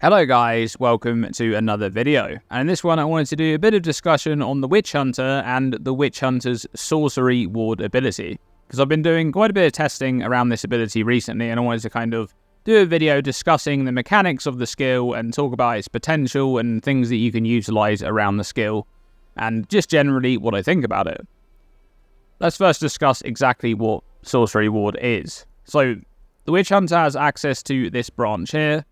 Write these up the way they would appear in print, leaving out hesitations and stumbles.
Hello guys, welcome to another video. And in this one I wanted to do a bit of discussion on the Witchhunter and the Witchhunter's Sorcery Ward ability. Because I've been doing quite a bit of testing around this ability recently and I wanted to kind of do a video discussing the mechanics of the skill and talk about its potential and things that you can utilise around the skill and just generally what I think about it. Let's first discuss exactly what Sorcery Ward is. So the Witchhunter has access to this branch here.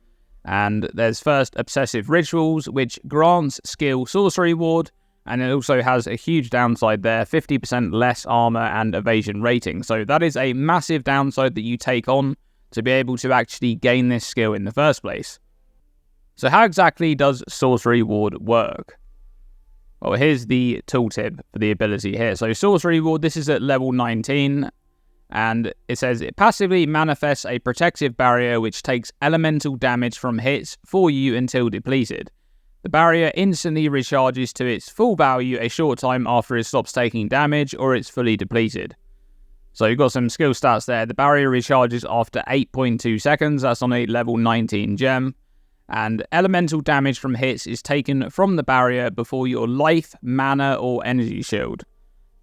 And there's first Obsessive Rituals, which grants skill Sorcery Ward, and it also has a huge downside there, 50% less armor and evasion rating. So that is a massive downside that you take on to be able to actually gain this skill in the first place. So how exactly does Sorcery Ward work? Well, here's the tooltip for the ability here. So Sorcery Ward, this is at level 19. And it says it passively manifests a protective barrier which takes elemental damage from hits for you until depleted. The barrier instantly recharges to its full value a short time after it stops taking damage or it's fully depleted. So you've got some skill stats there. The barrier recharges after 8.2 seconds. That's on a level 19 gem. And elemental damage from hits is taken from the barrier before your life, mana or energy shield.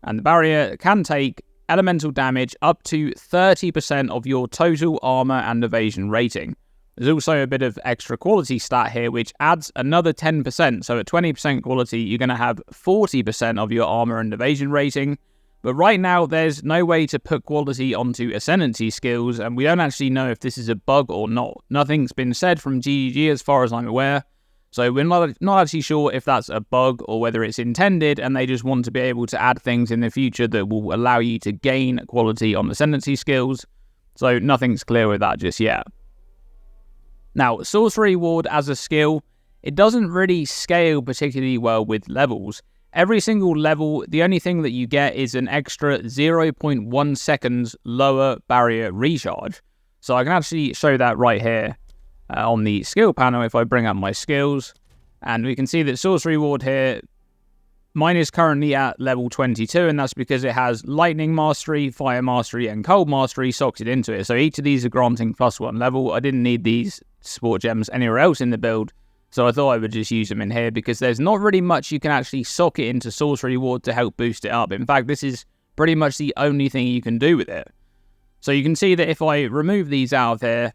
And the barrier can take elemental damage up to 30% of your total armor and evasion rating. There's also a bit of extra quality stat here which adds another 10%, so at 20% quality you're going to have 40% of your armor and evasion rating, but right now there's no way to put quality onto ascendancy skills and we don't actually know if this is a bug or not. Nothing's been said from GGG as far as I'm aware, so we're not actually sure if that's a bug or whether it's intended and they just want to be able to add things in the future that will allow you to gain quality on ascendancy skills. So nothing's clear with that just yet. Now, Sorcery Ward as a skill, it doesn't really scale particularly well with levels. Every single level, the only thing that you get is an extra 0.1 seconds lower barrier recharge. So I can actually show that right here. On the skill panel, if I bring up my skills, and we can see that Sorcery Ward here, mine is currently at level 22, and that's because it has Lightning Mastery, Fire Mastery, and Cold Mastery socketed into it. So each of these are granting +1 level. I didn't need these support gems anywhere else in the build, so I thought I would just use them in here because there's not really much you can actually socket into Sorcery Ward to help boost it up. In fact, this is pretty much the only thing you can do with it. So you can see that if I remove these out of here,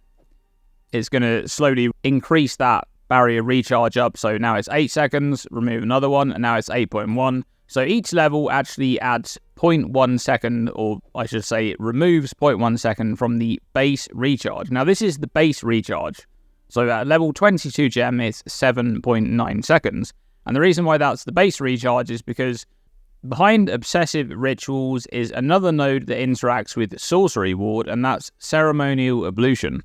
it's going to slowly increase that barrier recharge up. So now it's 8 seconds, remove another one, and now it's 8.1. So each level actually adds 0.1 second, or I should say it removes 0.1 second from the base recharge. Now this is the base recharge. So at level 22 gem, it's 7.9 seconds. And the reason why that's the base recharge is because behind Obsessive Rituals is another node that interacts with Sorcery Ward, and that's Ceremonial Ablution.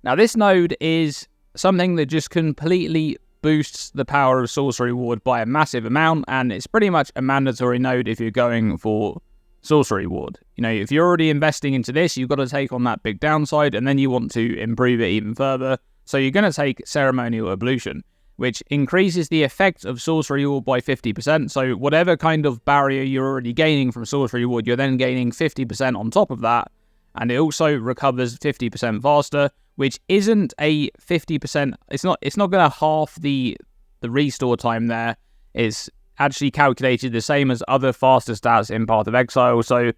Now this node is something that just completely boosts the power of Sorcery Ward by a massive amount, and it's pretty much a mandatory node if you're going for Sorcery Ward. You know, if you're already investing into this, you've got to take on that big downside, and then you want to improve it even further, so you're going to take Ceremonial Ablution, which increases the effect of Sorcery Ward by 50%, so whatever kind of barrier you're already gaining from Sorcery Ward, you're then gaining 50% on top of that, and it also recovers 50% faster, which isn't a 50%, it's not going to half the restore time there. It's actually calculated the same as other faster stats in Path of Exile. So,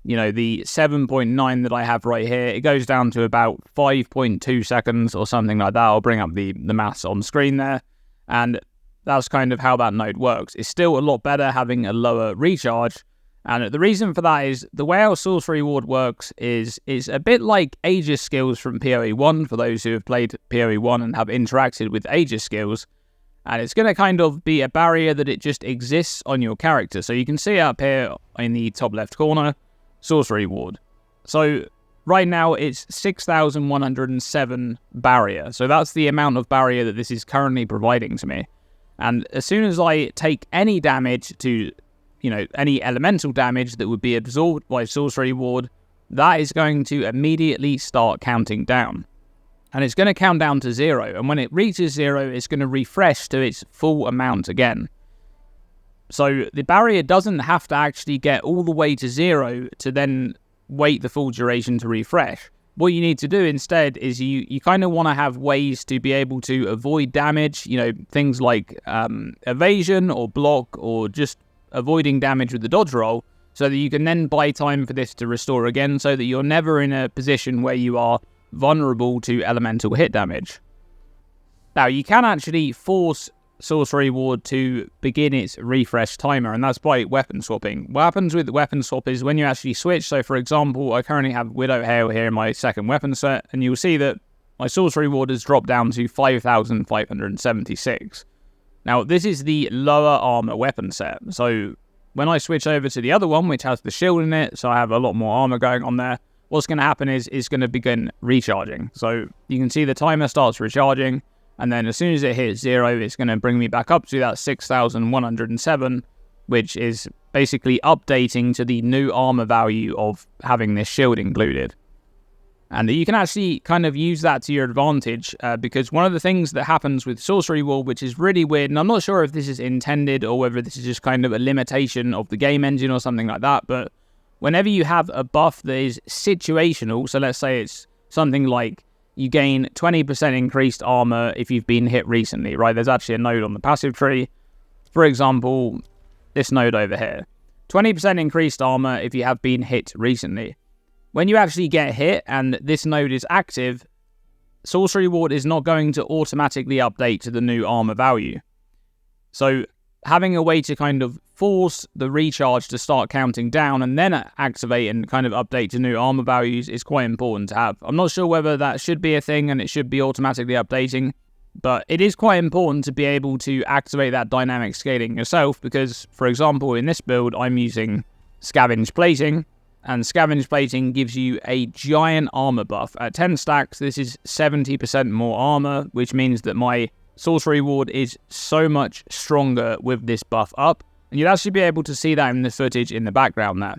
you know, the 7.9 that I have right here, it goes down to about 5.2 seconds or something like that. I'll bring up the maths on screen there. And that's kind of how that node works. It's still a lot better having a lower recharge. And the reason for that is the way our Sorcery Ward works is a bit like Aegis skills from PoE 1, for those who have played PoE 1 and have interacted with Aegis skills. And it's going to kind of be a barrier that it just exists on your character. So you can see up here in the top left corner, Sorcery Ward. So right now it's 6,107 barrier. So that's the amount of barrier that this is currently providing to me. And as soon as I take any damage to, you know, any elemental damage that would be absorbed by Sorcery Ward, that is going to immediately start counting down. And it's going to count down to 0. And when it reaches 0, it's going to refresh to its full amount again. So the barrier doesn't have to actually get all the way to 0 to then wait the full duration to refresh. what you need to do instead is you kind of want to have ways to be able to avoid damage, things like evasion or block, or just avoiding damage with the dodge roll, so that you can then buy time for this to restore again, so that you're never in a position where you are vulnerable to elemental hit damage. Now, you can actually force Sorcery Ward to begin its refresh timer, and that's by weapon swapping. What happens with weapon swap is when you actually switch, so for example, I currently have Widow Hail here in my second weapon set, and you'll see that my Sorcery Ward has dropped down to 5,576. Now, this is the lower armor weapon set, so when I switch over to the other one, which has the shield in it, so I have a lot more armor going on there, what's going to happen is it's going to begin recharging. So you can see the timer starts recharging, and then as soon as it hits 0, it's going to bring me back up to that 6,107, which is basically updating to the new armor value of having this shield included. And you can actually kind of use that to your advantage, because one of the things that happens with Sorcery Ward, which is really weird, and I'm not sure if this is intended or whether this is just kind of a limitation of the game engine or something like that, but whenever you have a buff that is situational, so let's say it's something like you gain 20% increased armor if you've been hit recently, right? There's actually a node on the passive tree. For example, this node over here. 20% increased armor if you have been hit recently. When you actually get hit and this node is active, Sorcery Ward is not going to automatically update to the new armor value. So having a way to kind of force the recharge to start counting down and then activate and kind of update to new armor values is quite important to have. I'm not sure whether that should be a thing and it should be automatically updating, but it is quite important to be able to activate that dynamic scaling yourself, because, for example, in this build, I'm using Scavenged Plating, and Scavenged Plating gives you a giant armor buff. At 10 stacks, this is 70% more armor, which means that my Sorcery Ward is so much stronger with this buff up, and you'll actually be able to see that in the footage in the background there.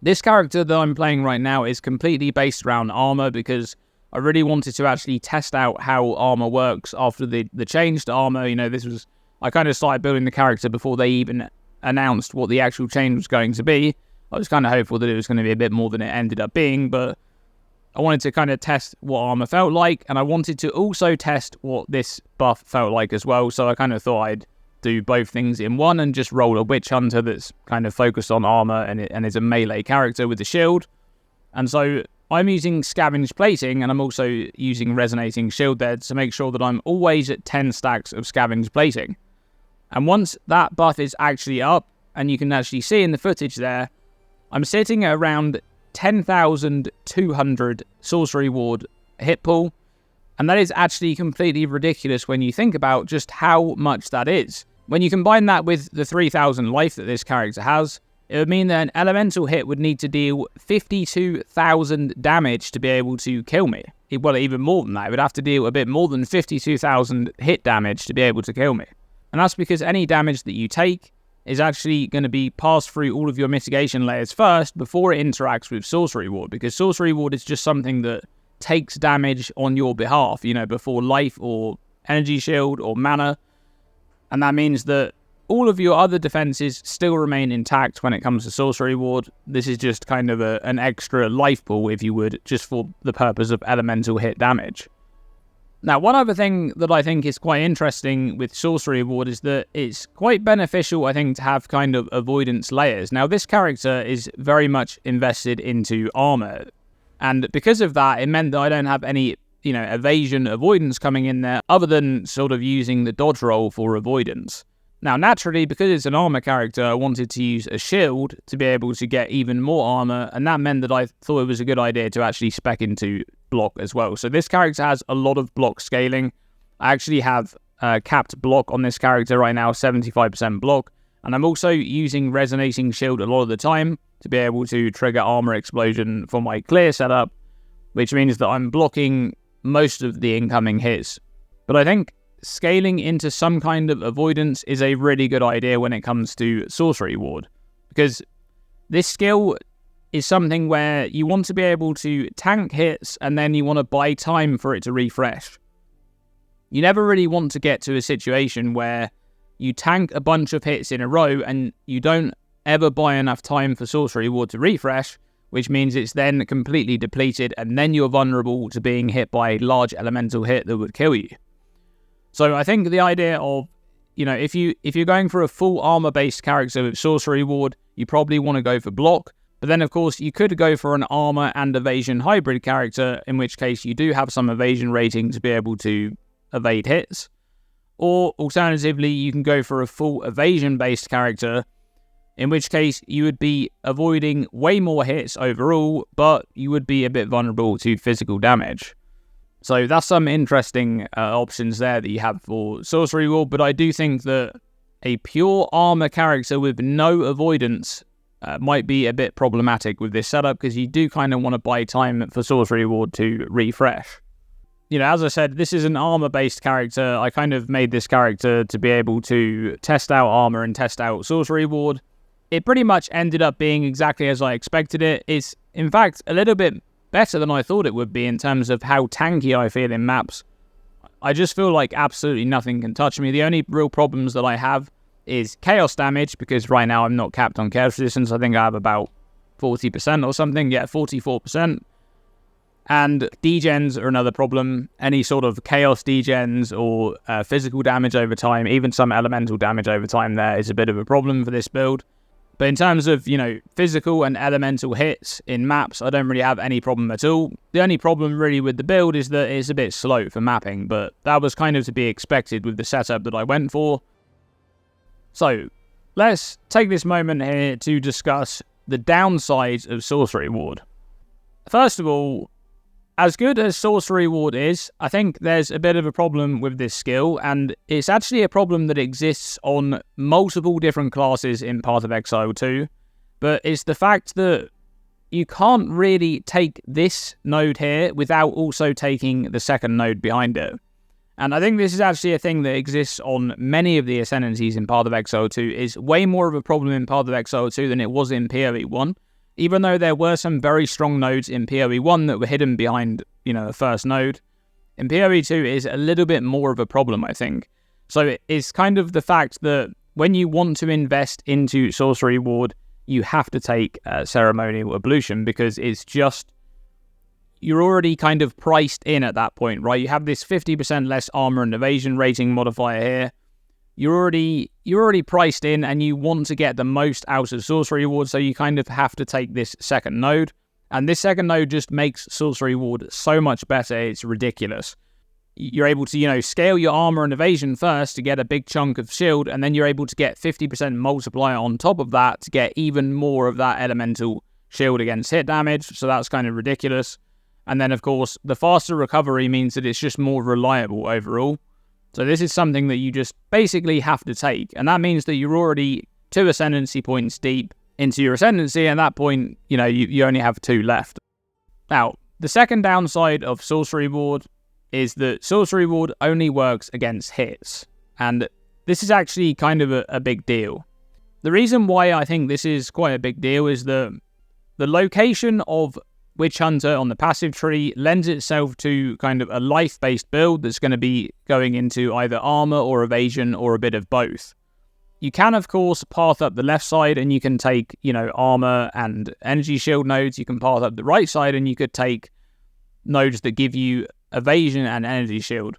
This character that I'm playing right now is completely based around armor, because I really wanted to actually test out how armor works after the change to armor. I kind of started building the character before they even announced what the actual change was going to be. I was kind of hopeful that it was going to be a bit more than it ended up being, but I wanted to kind of test what armor felt like, and I wanted to also test what this buff felt like as well, so I kind of thought I'd do both things in one and just roll a Witchhunter that's kind of focused on armor and is a melee character with the shield. And so I'm using Scavenged Plating, and I'm also using Resonating Shield there to make sure that I'm always at 10 stacks of Scavenged Plating. And once that buff is actually up, and you can actually see in the footage there, I'm sitting at around 10,200 Sorcery Ward hit pool, and that is actually completely ridiculous when you think about just how much that is. When you combine that with the 3,000 life that this character has, it would mean that an elemental hit would need to deal 52,000 damage to be able to kill me. Well, even more than that, it would have to deal a bit more than 52,000 hit damage to be able to kill me. And that's because any damage that you take is actually going to be passed through all of your mitigation layers first before it interacts with Sorcery Ward, because Sorcery Ward is just something that takes damage on your behalf, before life or energy shield or mana. And that means that all of your other defenses still remain intact when it comes to Sorcery Ward. This is just kind of an extra life pool, if you would, just for the purpose of elemental hit damage. Now, one other thing that I think is quite interesting with Sorcery Ward is that it's quite beneficial, I think, to have kind of avoidance layers. Now, this character is very much invested into armor, and because of that, it meant that I don't have any, evasion avoidance coming in there, other than sort of using the dodge roll for avoidance. Now, naturally, because it's an armor character, I wanted to use a shield to be able to get even more armor, and that meant that I thought it was a good idea to actually spec into block as well. So this character has a lot of block scaling. I actually have capped block on this character right now, 75% block, and I'm also using Resonating Shield a lot of the time to be able to trigger Armor Explosion for my clear setup, which means that I'm blocking most of the incoming hits. But I think scaling into some kind of avoidance is a really good idea when it comes to Sorcery Ward, because this skill is something where you want to be able to tank hits and then you want to buy time for it to refresh. You never really want to get to a situation where you tank a bunch of hits in a row and you don't ever buy enough time for Sorcery Ward to refresh, which means it's then completely depleted, and then you're vulnerable to being hit by a large elemental hit that would kill you. So I think the idea of, if you're going for a full armor-based character with Sorcery Ward, you probably want to go for block. But then, of course, you could go for an armor and evasion hybrid character, in which case you do have some evasion rating to be able to evade hits. Or, alternatively, you can go for a full evasion-based character, in which case you would be avoiding way more hits overall, but you would be a bit vulnerable to physical damage. So that's some interesting options there that you have for Sorcery Ward, but I do think that a pure armor character with no avoidance might be a bit problematic with this setup, because you do kind of want to buy time for Sorcery Ward to refresh. As I said, this is an armor-based character. I kind of made this character to be able to test out armor and test out Sorcery Ward. It pretty much ended up being exactly as I expected it. It's, in fact, a little bit better than I thought it would be in terms of how tanky I feel in maps. I just feel like absolutely nothing can touch me. The only real problems that I have is chaos damage, because right now I'm not capped on chaos resistance. I think I have about 40% or something. Yeah, 44%. And degens are another problem. Any sort of chaos degens or physical damage over time, even some elemental damage over time there, is a bit of a problem for this build. But in terms of, physical and elemental hits in maps, I don't really have any problem at all. The only problem really with the build is that it's a bit slow for mapping, but that was kind of to be expected with the setup that I went for. So, let's take this moment here to discuss the downsides of Sorcery Ward. First of all, as good as Sorcery Ward is, I think there's a bit of a problem with this skill, and it's actually a problem that exists on multiple different classes in Path of Exile 2, but it's the fact that you can't really take this node here without also taking the second node behind it. And I think this is actually a thing that exists on many of the Ascendancies in Path of Exile 2, is way more of a problem in Path of Exile 2 than it was in PoE 1. Even though there were some very strong nodes in PoE 1 that were hidden behind, the first node, in PoE 2 is a little bit more of a problem, I think. So it's kind of the fact that when you want to invest into Sorcery Ward, you have to take Ceremonial Ablution, because it's just, you're already kind of priced in at that point, right? You have this 50% less armor and evasion rating modifier here. You're already priced in, and you want to get the most out of Sorcery Ward, so you kind of have to take this second node. And this second node just makes Sorcery Ward so much better, it's ridiculous. You're able to, scale your armor and evasion first to get a big chunk of shield, and then you're able to get 50% multiplier on top of that to get even more of that elemental shield against hit damage, so that's kind of ridiculous. And then, of course, the faster recovery means that it's just more reliable overall. So this is something that you just basically have to take, and that means that you're already 2 Ascendancy points deep into your Ascendancy, and at that point, you only have 2 left. Now, the second downside of Sorcery Ward is that Sorcery Ward only works against hits, and this is actually kind of a big deal. The reason why I think this is quite a big deal is that the location of Witchhunter on the passive tree lends itself to kind of a life-based build that's going to be going into either armor or evasion or a bit of both. You can, of course, path up the left side and you can take, armor and energy shield nodes. You can path up the right side and you could take nodes that give you evasion and energy shield.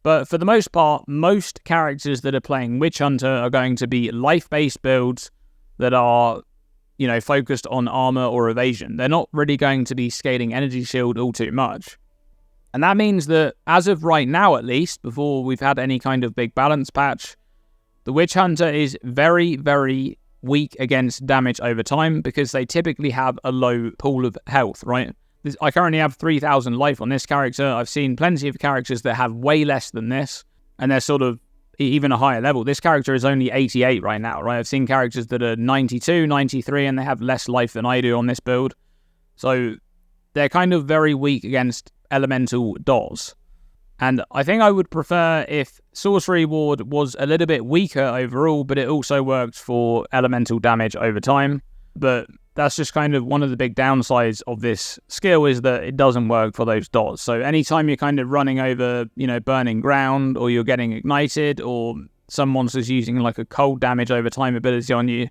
But for the most part, most characters that are playing Witchhunter are going to be life-based builds that are focused on armor or evasion. They're not really going to be scaling energy shield all too much. And that means that, as of right now at least, before we've had any kind of big balance patch, the Witchhunter is very, very weak against damage over time, because they typically have a low pool of health, right? I currently have 3,000 life on this character. I've seen plenty of characters that have way less than this, and they're sort of even a higher level. This character is only 88 right now, right? I've seen characters that are 92, 93, and they have less life than I do on this build. So they're kind of very weak against elemental DOS. And I think I would prefer if Sorcery Ward was a little bit weaker overall, but it also worked for elemental damage over time. But that's just kind of one of the big downsides of this skill, is that it doesn't work for those dots. So anytime you're kind of running over, burning ground, or you're getting ignited, or some monster's using like a cold damage over time ability on you,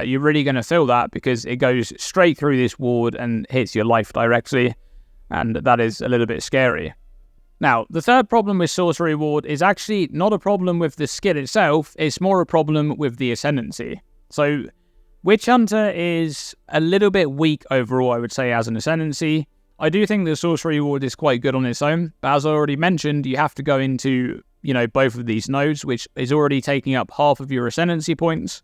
you're really going to feel that because it goes straight through this ward and hits your life directly, and that is a little bit scary. Now, the third problem with Sorcery Ward is actually not a problem with the skill itself, it's more a problem with the Ascendancy. So, Witchhunter is a little bit weak overall, I would say, as an Ascendancy. I do think the Sorcery Ward is quite good on its own, but as I already mentioned, you have to go into, both of these nodes, which is already taking up half of your Ascendancy points,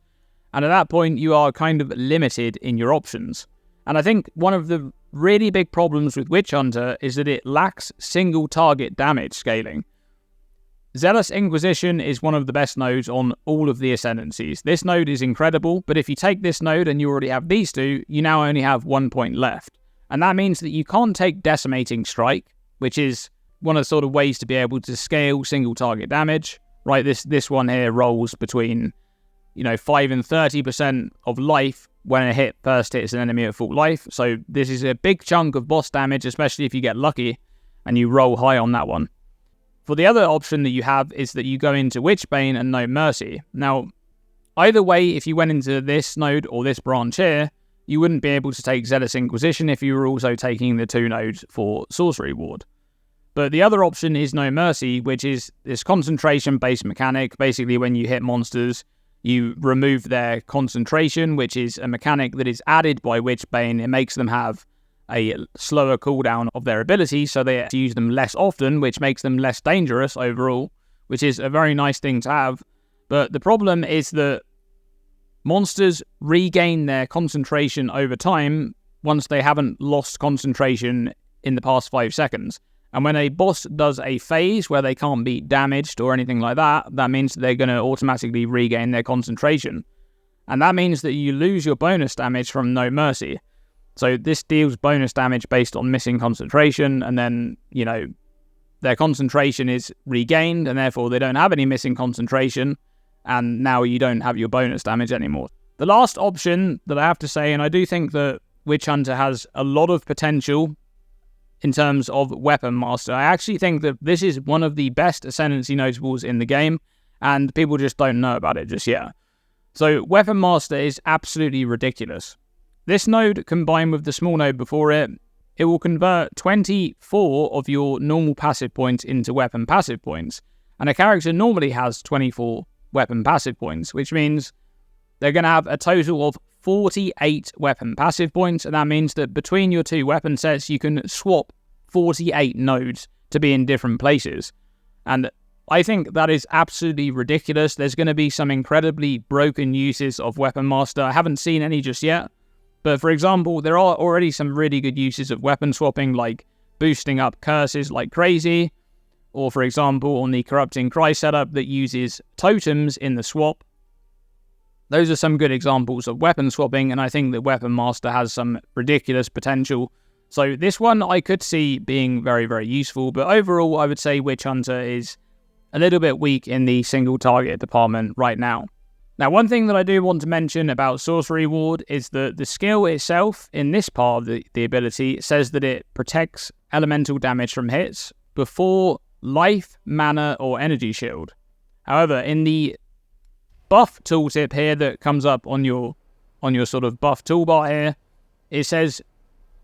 and at that point, you are kind of limited in your options. And I think one of the really big problems with Witchhunter is that it lacks single target damage scaling. Zealous Inquisition is one of the best nodes on all of the Ascendancies. This node is incredible, but if you take this node and you already have these two, you now only have 1 point left. And that means that you can't take Decimating Strike, which is one of the sort of ways to be able to scale single target damage. Right, this one here rolls between 5 and 30% of life when a hit first hits an enemy at full life. So this is a big chunk of boss damage, especially if you get lucky and you roll high on that one. For the other option that you have is that you go into Witchbane and No Mercy. Now, either way, if you went into this node or this branch here, you wouldn't be able to take Zealous Inquisition if you were also taking the 2 nodes for Sorcery Ward. But the other option is No Mercy, which is this concentration-based mechanic. Basically, when you hit monsters, you remove their concentration, which is a mechanic that is added by Witchbane. It makes them have a slower cooldown of their abilities, so they have to use them less often, which makes them less dangerous overall, which is a very nice thing to have. But the problem is that monsters regain their concentration over time once they haven't lost concentration in the past 5 seconds. And when a boss does a phase where they can't be damaged or anything like that, that means that they're going to automatically regain their concentration. And that means that you lose your bonus damage from No Mercy. So this deals bonus damage based on missing concentration, and then, their concentration is regained, and therefore they don't have any missing concentration, and now you don't have your bonus damage anymore. The last option that I have to say, and I do think that Witchhunter has a lot of potential in terms of Weapon Master. I actually think that this is one of the best Ascendancy notables in the game, and people just don't know about it just yet. So Weapon Master is absolutely ridiculous. This node, combined with the small node before it, it will convert 24 of your normal passive points into weapon passive points. And a character normally has 24 weapon passive points, which means they're going to have a total of 48 weapon passive points, and that means that between your 2 weapon sets, you can swap 48 nodes to be in different places. And I think that is absolutely ridiculous. There's going to be some incredibly broken uses of Weapon Master. I haven't seen any just yet. But for example, there are already some really good uses of weapon swapping, like boosting up curses like crazy, or for example, on the Corrupting Cry setup that uses totems in the swap. Those are some good examples of weapon swapping, and I think that Weapon Master has some ridiculous potential. So this one I could see being very, very useful, but overall I would say Witchhunter is a little bit weak in the single target department right now. Now, one thing that I do want to mention about Sorcery Ward is that the skill itself in this part of the ability says that it protects elemental damage from hits before life, mana, or energy shield. However, in the buff tooltip here that comes up on your sort of buff toolbar here, it says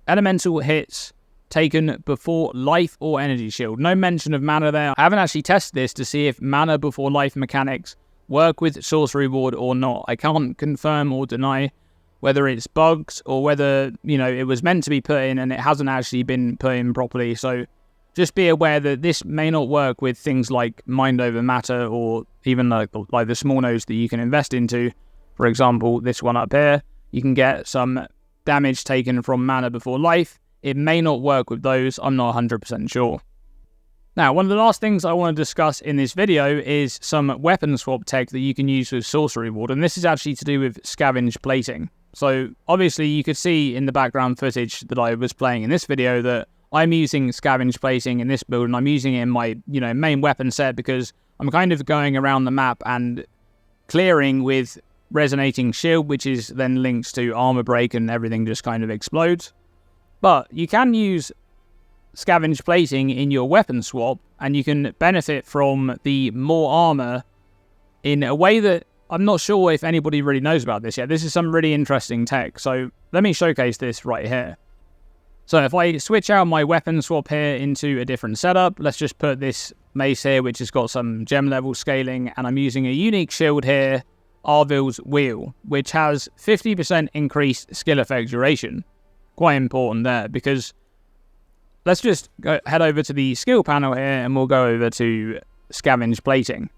elemental hits taken before life or energy shield. No mention of mana there. I haven't actually tested this to see if mana before life mechanics work with Sorcery Ward or not. I can't confirm or deny whether it's bugs or whether, it was meant to be put in and it hasn't actually been put in properly. So just be aware that this may not work with things like Mind Over Matter or even like the small nodes that you can invest into. For example, this one up here, you can get some damage taken from mana before life. It may not work with those, I'm not 100% sure. Now, one of the last things I want to discuss in this video is some weapon swap tech that you can use with Sorcery Ward, and this is actually to do with Scavenged plating. So, obviously, you could see in the background footage that I was playing in this video that I'm using Scavenged plating in this build, and I'm using it in my, main weapon set because I'm kind of going around the map and clearing with Resonating Shield, which is then linked to Armor Break and everything just kind of explodes. But you can use Scavenged plating in your weapon swap, and you can benefit from the more armor in a way that I'm not sure if anybody really knows about this yet. This is some really interesting tech. So let me showcase this right here. So if I switch out my weapon swap here into a different setup, let's just put this mace here, which has got some gem level scaling, and I'm using a unique shield here, Arvil's Wheel, which has 50% increased skill effect duration. Quite important there, because let's just head over to the skill panel here, and we'll go over to Scavenged Plating.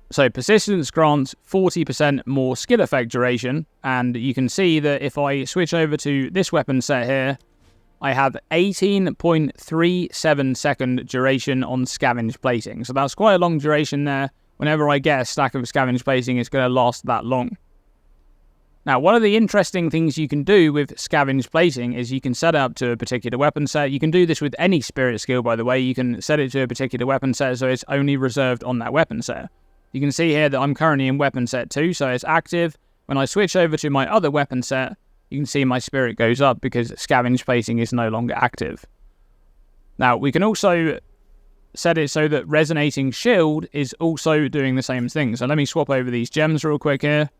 So persistence grants 40% more skill effect duration, and you can see that if I switch over to this weapon set here, I have 18.37 second duration on Scavenged Plating. So that's quite a long duration there. Whenever I get a stack of Scavenged Plating, it's going to last that long. Now, one of the interesting things you can do with Scavenged Plating is you can set it up to a particular weapon set. You can do this with any spirit skill, by the way. You can set it to a particular weapon set, so it's only reserved on that weapon set. You can see here that I'm currently in weapon set 2, so it's active. When I switch over to my other weapon set, you can see my spirit goes up because Scavenged Plating is no longer active. Now, we can also set it so that Resonating Shield is also doing the same thing. So let me swap over these gems real quick here.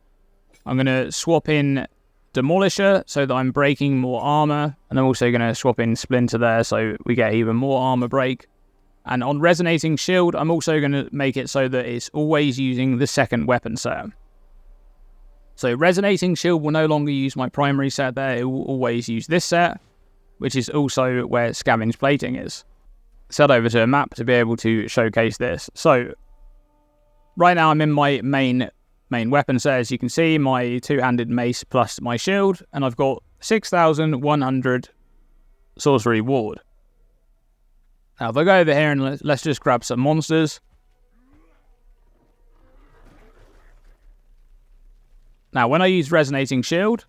I'm going to swap in Demolisher so that I'm breaking more armor. And I'm also going to swap in Splinter there so we get even more armor break. And on Resonating Shield, I'm also going to make it so that it's always using the second weapon set. So Resonating Shield will no longer use my primary set there, it will always use this set, which is also where Scavenged Plating is. Set over to a map to be able to showcase this. So right now I'm in my main weapon set, as you can see, my two-handed mace plus my shield, and I've got 6,100 Sorcery Ward. Now if I go over here and let's just grab some monsters. Now, when I use Resonating Shield,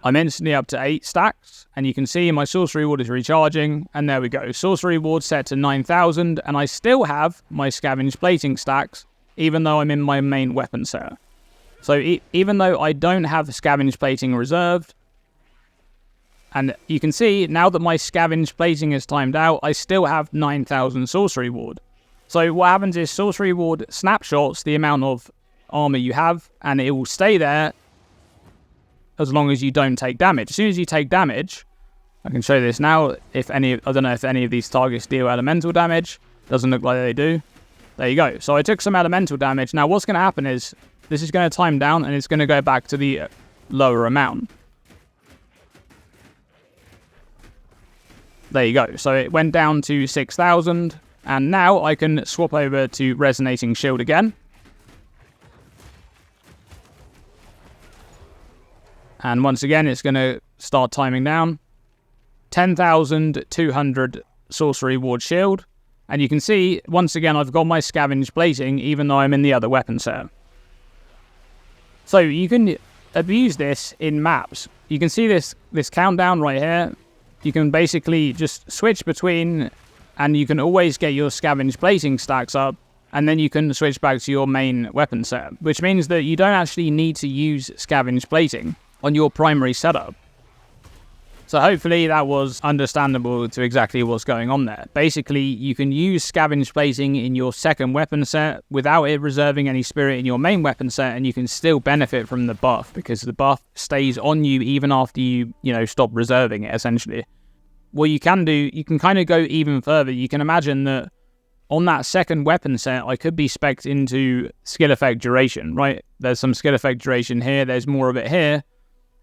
I'm instantly up to 8 stacks, and you can see my Sorcery Ward is recharging, and there we go. Sorcery Ward set to 9,000, and I still have my Scavenged Plating stacks, even though I'm in my main weapon set. So even though I don't have Scavenged Plating reserved, and you can see, now that my Scavenged Plating is timed out, I still have 9,000 Sorcery Ward. So what happens is Sorcery Ward snapshots the amount of armor you have, and it will stay there as long as you don't take damage. As soon as you take damage, I can show this now. I don't know if any of these targets deal elemental damage. Doesn't look like they do. There you go. So I took some elemental damage. Now what's going to happen is this is going to time down, and it's going to go back to the lower amount. There you go. So it went down to 6,000. And now I can swap over to Resonating Shield again. And once again, it's going to start timing down. 10,200 Sorcery Ward Shield. And you can see, once again, I've got my Scavenged Plating, even though I'm in the other weapon set. So you can abuse this in maps. You can see this countdown right here. You can basically just switch between, and you can always get your Scavenged Plating stacks up, and then you can switch back to your main weapon set, which means that you don't actually need to use Scavenged Plating on your primary setup. So hopefully that was understandable to exactly what's going on there. Basically, you can use Scavenged Plating in your second weapon set without it reserving any spirit in your main weapon set, and you can still benefit from the buff, because the buff stays on you even after you stop reserving it, essentially. What you can do, you can kind of go even further. You can imagine that on that second weapon set, I could be spec'd into skill effect duration, right? There's some skill effect duration here, there's more of it here,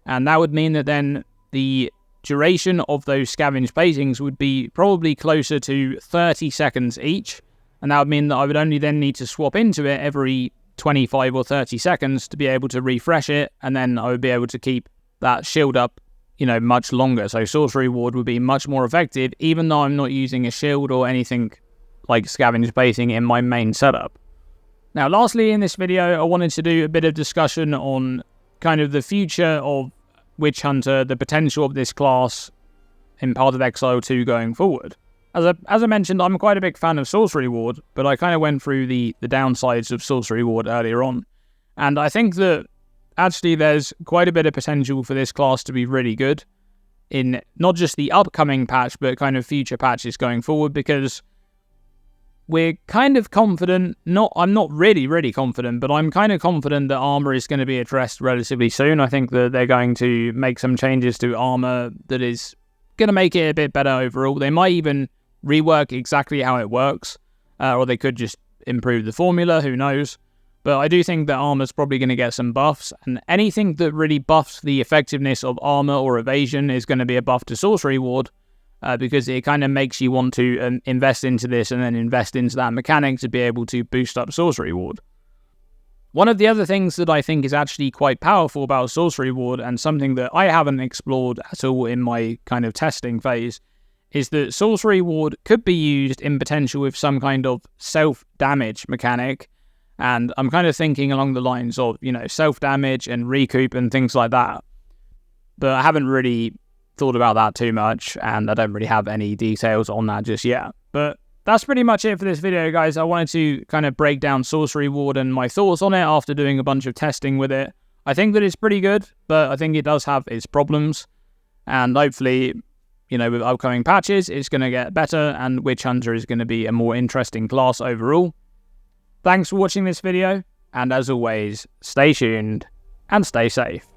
and that would mean that then the duration of those Scavenged Platings would be probably closer to 30 seconds each, and that would mean that I would only then need to swap into it every 25 or 30 seconds to be able to refresh it, and then I would be able to keep that shield up much longer. So Sorcery Ward would be much more effective, even though I'm not using a shield or anything like Scavenged Plating in my main setup. Now, lastly, in this video, I wanted to do a bit of discussion on kind of the future of Witchhunter, the potential of this class in Path of Exile 2 going forward. As I mentioned, I'm quite a big fan of Sorcery Ward, but I kind of went through the downsides of Sorcery Ward earlier on. And I think that actually there's quite a bit of potential for this class to be really good in not just the upcoming patch, but kind of future patches going forward, because we're kind of confident, I'm not really confident, but I'm kind of confident that armor is going to be addressed relatively soon. I think that they're going to make some changes to armor that is going to make it a bit better overall. They might even rework exactly how it works, or they could just improve the formula, who knows. But I do think that armor's probably going to get some buffs, and anything that really buffs the effectiveness of armor or evasion is going to be a buff to Sorcery Ward, because it kind of makes you want to invest into this and then invest into that mechanic to be able to boost up Sorcery Ward. One of the other things that I think is actually quite powerful about Sorcery Ward, and something that I haven't explored at all in my kind of testing phase, is that Sorcery Ward could be used in potential with some kind of self-damage mechanic, and I'm kind of thinking along the lines of, self-damage and recoup and things like that. But I haven't really thought about that too much, and I don't really have any details on that just yet. But that's pretty much it for this video, guys. I wanted to kind of break down Sorcery Ward and my thoughts on it after doing a bunch of testing with it. I think that it's pretty good, but I think it does have its problems, and hopefully, with upcoming patches, it's going to get better, and Witchhunter is going to be a more interesting class overall. Thanks for watching this video, and as always, stay tuned and stay safe.